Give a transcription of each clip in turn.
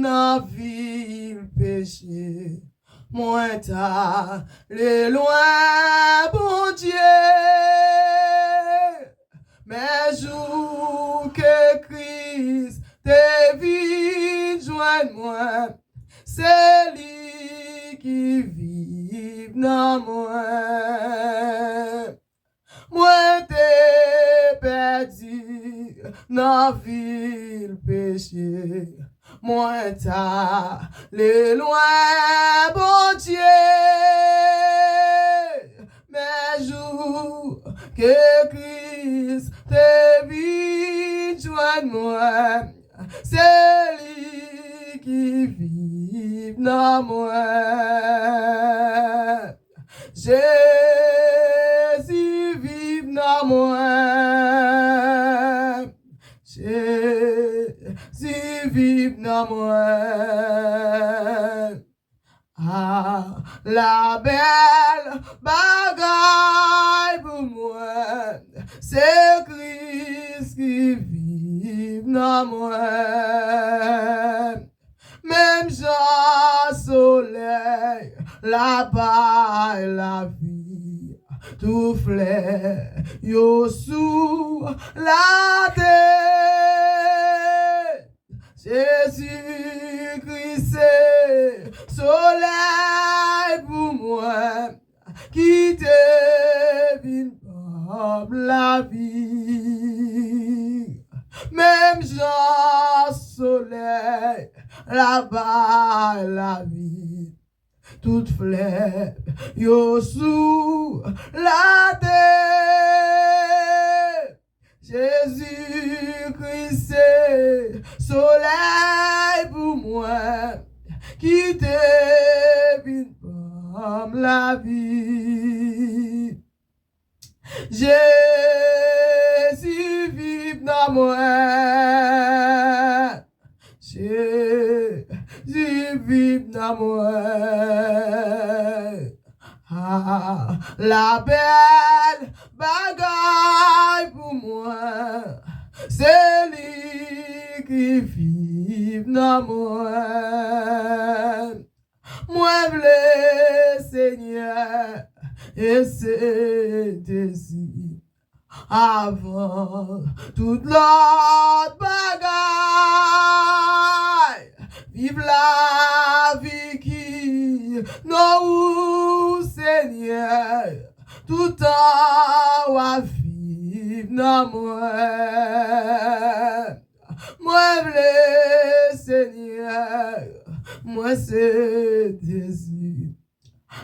nan vil péché. Moi ta le loin, bon Dieu. Mais jour que Christ te vit joindre moi, c'est lui qui vit dans moi. Moi t'ai perdu dans vil péché. Moi t'as le loin, bon Dieu. Mais jour que Christ te vit joindre moi, c'est lui qui vit dans moi. Jésus vit dans moi. Jésus vit dans moi. Ah, la belle bagaille pour moi, c'est Christ qui vit dans moi. Même Jean soleil, la paille, la vie, tout fleur, yo sous la terre. Jésus-Christ c'est soleil pour moi, qui te vient comme la vie. Même Jean soleil, là-bas la vie, toute fleur, yo sous la terre. Jésus-Christ c'est soleil pour moi, qui te vient comme la vie. Jésus vit dans moi. Jésus vit dans moi. Ah, la belle bagaille pour moi, c'est lui qui vit dans moi. Moi, le Seigneur, et c'est désir avant toute l'autre bagaille. Vive la vie qui nous, Seigneur, tout en va vivre dans moi. Moi, le Seigneur, moi, c'est désir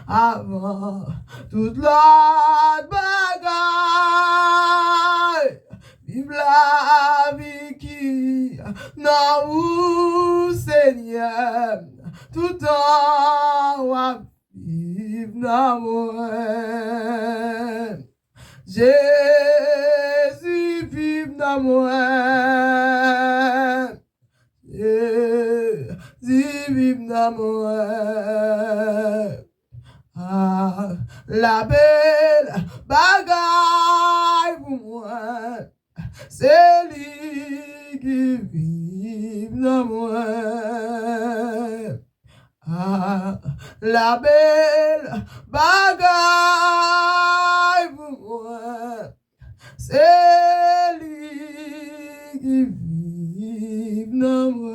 avant toute l'autre bagaille. Vive la vie qui nous, Seigneur, tout en va vivre dans moi. Jésus vive dans moi. Jésus vive dans moi. Ah, la belle bagaille pour moi, c'est lui qui vit dans moi. Ah, la belle bagaille pour moi, c'est lui qui vit dans moi.